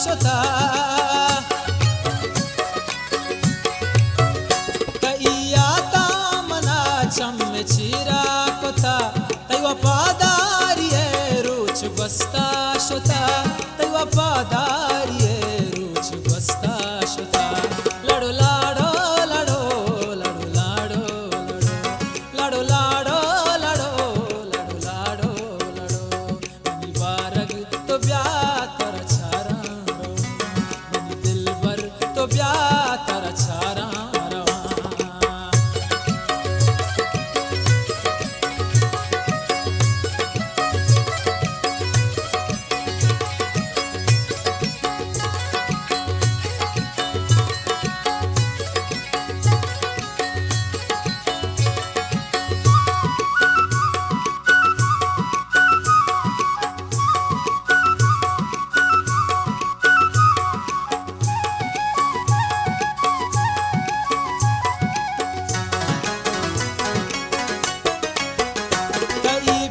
शुता तैयाता मना चम चिरा कोता तैवा पादारिये रुच बस्ता शुता तैवा पादारिये रुच बस्ता शुता लड़ो लाड़ो लड़ो लड़ो लाड़ो लड़ो लाड़ो लड़ो लड़ो लाड़ो लड़ो मनी बारग तो ब्याह तर छारा मनी दिल भर तो ब्याह तर छारा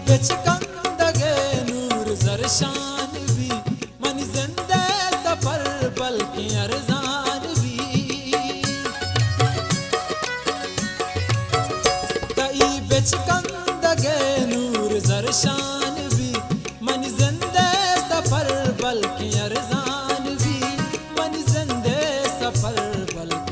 बेचकंदगे नूर जरशान भी मन जिंदे सफर बल्कि अरजान भी कई बेचकंदगे नूर जरशान भी मन जिंदे सफर बल्कि अरजान भी मन जिंदे सफर बल्कि